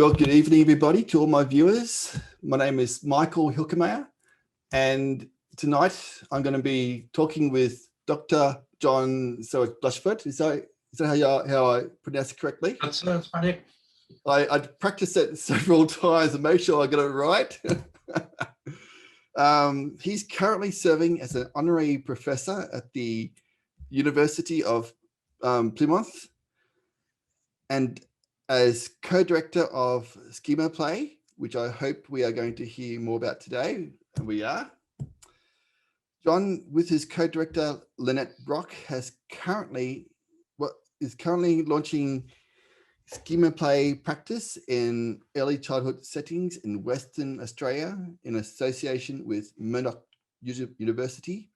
Well, good evening, everybody, to all my viewers. My name is Michael Hilkemeyer, and tonight I'm going to be talking with Dr. John Blushford. Is that how I pronounce it correctly? That's fine. I practiced it several times to make sure I got it right. He's currently serving as an honorary professor at the University of Plymouth, and as co-director of Schema Play, which I hope we are going to hear more about today, and we are. John, with his co-director Lynette Brock, is currently launching Schema Play practice in early childhood settings in Western Australia in association with Murdoch University,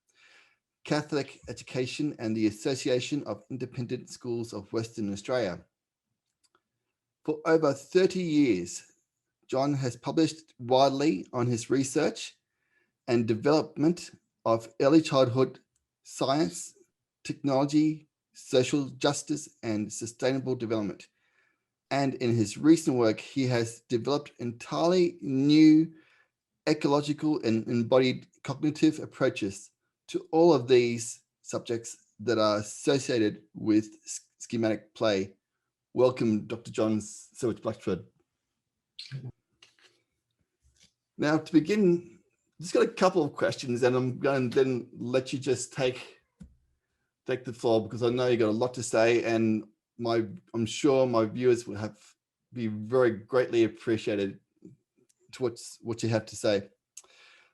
Catholic Education, and the Association of Independent Schools of Western Australia. For over 30 years, John has published widely on his research and development of early childhood science, technology, social justice, and sustainable development. And in his recent work, he has developed entirely new ecological and embodied cognitive approaches to all of these subjects that are associated with schematic play. Welcome, Dr. John Blushford. Now, to begin, just got a couple of questions, and I'm going to then let you just take the floor, because I know you got a lot to say, and I'm sure my viewers will be very greatly appreciated to what you have to say.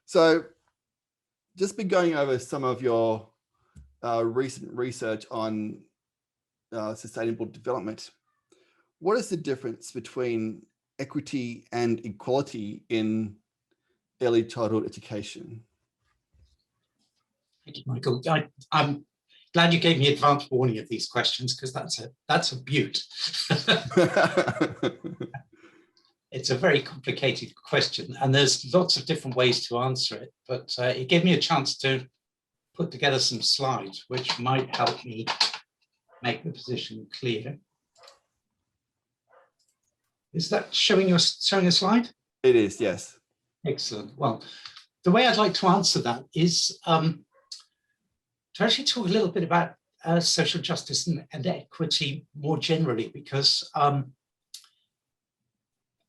So, just be going over some of your recent research on sustainable development. What is the difference between equity and equality in early childhood education? Thank you, Michael. I'm glad you gave me advance warning of these questions, because that's a beaut. It's a very complicated question, and there's lots of different ways to answer it, but it gave me a chance to put together some slides which might help me make the position clear. Is that showing a slide? It is, yes. Excellent. Well, the way I'd like to answer that is to actually talk a little bit about social justice and equity more generally, because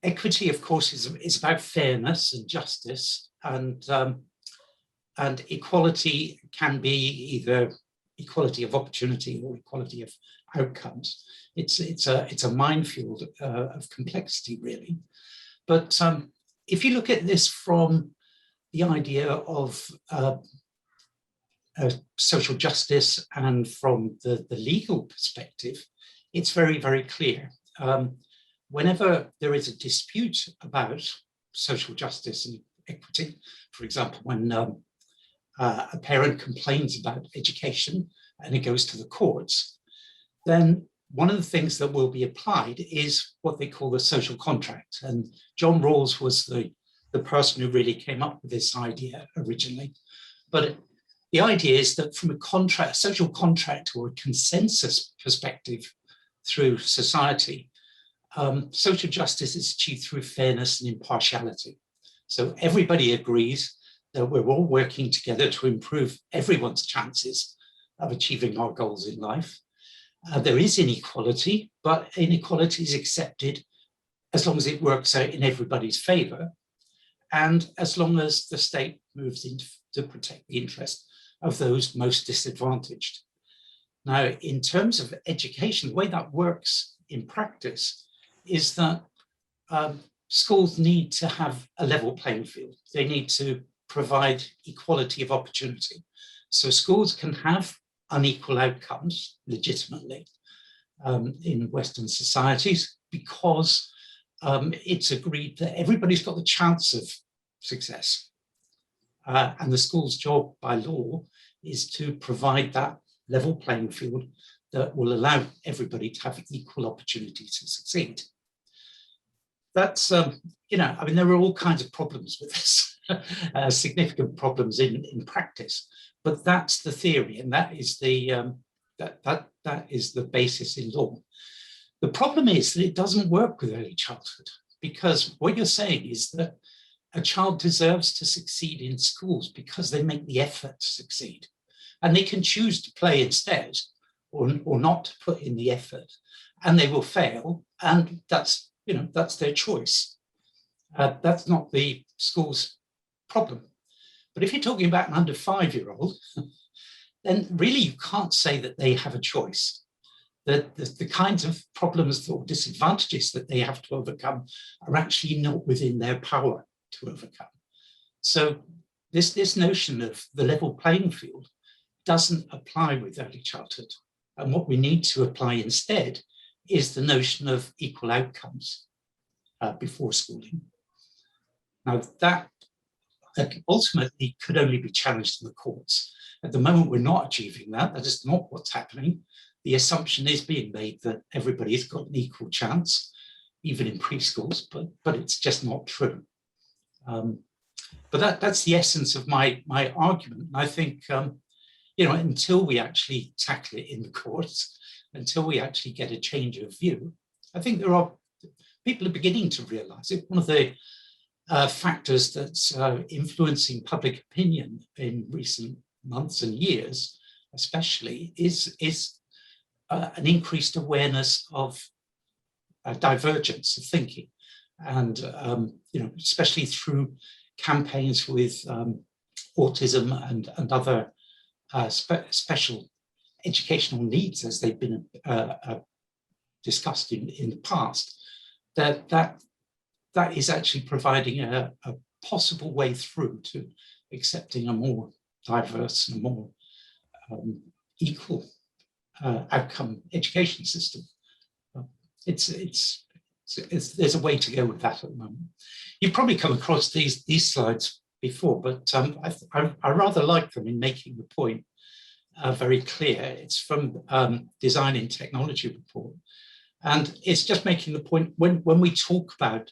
equity, of course, is about fairness and justice, and equality can be either equality of opportunity or equality of outcomes. It's a minefield of complexity, really. But if you look at this from the idea of social justice and from the legal perspective, it's very, very clear. Whenever there is a dispute about social justice and equity, for example, when a parent complains about education and it goes to the courts, then one of the things that will be applied is what they call the social contract. And John Rawls was the person who really came up with this idea originally. But the idea is that from a social contract or a consensus perspective through society, social justice is achieved through fairness and impartiality. So everybody agrees that we're all working together to improve everyone's chances of achieving our goals in life. There is inequality, but inequality is accepted as long as it works out in everybody's favor, and as long as the state moves in to protect the interest of those most disadvantaged. Now, in terms of education, the way that works in practice is that schools need to have a level playing field. They need to provide equality of opportunity. So schools can have unequal outcomes legitimately in Western societies, because it's agreed that everybody's got the chance of success. And the school's job by law is to provide that level playing field that will allow everybody to have equal opportunity to succeed. That's, there are all kinds of problems with this, significant problems in practice, but that's the theory, and that is the that is the basis in law. The problem is that it doesn't work with early childhood. because what you're saying is that a child deserves to succeed in schools because they make the effort to succeed. And they can choose to play instead, or not to put in the effort, and they will fail, and that's their choice. That's not the school's problem. But if you're talking about an under 5-year-old, then really you can't say that they have a choice. The kinds of problems or disadvantages that they have to overcome are actually not within their power to overcome. So this notion of the level playing field doesn't apply with early childhood. And what we need to apply instead is the notion of equal outcomes before schooling. Now that ultimately could only be challenged in the courts. At the moment, we're not achieving that. That is not what's happening. The assumption is being made that everybody's got an equal chance, even in preschools, but it's just not true. But that's the essence of my argument. And I think, until we actually tackle it in the courts, until we actually get a change of view, I think people are beginning to realize it. One of the factors that's influencing public opinion in recent months and years, especially, is an increased awareness of divergence of thinking, and especially through campaigns with autism and other special educational needs, as they've been discussed in the past. That is actually providing a possible way through to accepting a more diverse and more equal outcome education system. There's a way to go with that at the moment. You've probably come across these slides before, but I rather like them in making the point very clear. It's from Design in Technology report, and it's just making the point when we talk about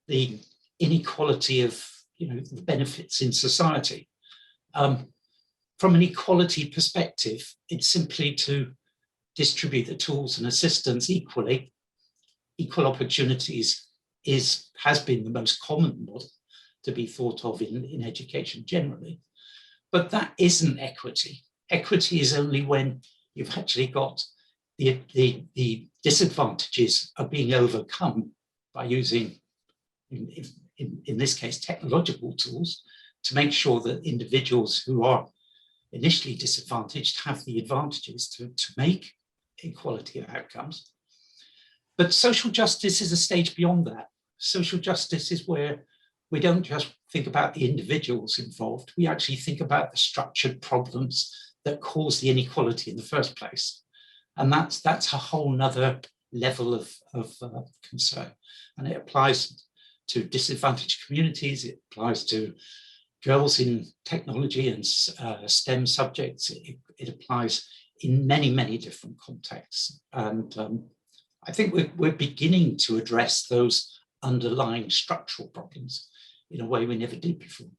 the inequality of the benefits in society. From an equality perspective, it's simply to distribute the tools and assistance equally. Equal opportunities has been the most common model to be thought of in education generally. But that isn't equity. Equity is only when you've actually got the disadvantages are being overcome by using, in this case, technological tools to make sure that individuals who are initially disadvantaged have the advantages to make equality of outcomes. But social justice is a stage beyond that. Social justice is where we don't just think about the individuals involved, we actually think about the structured problems that cause the inequality in the first place. And that's a whole nother level of concern. And it applies to disadvantaged communities, it applies to girls in technology and STEM subjects, it applies in many, many different contexts. And I think we're beginning to address those underlying structural problems in a way we never did before.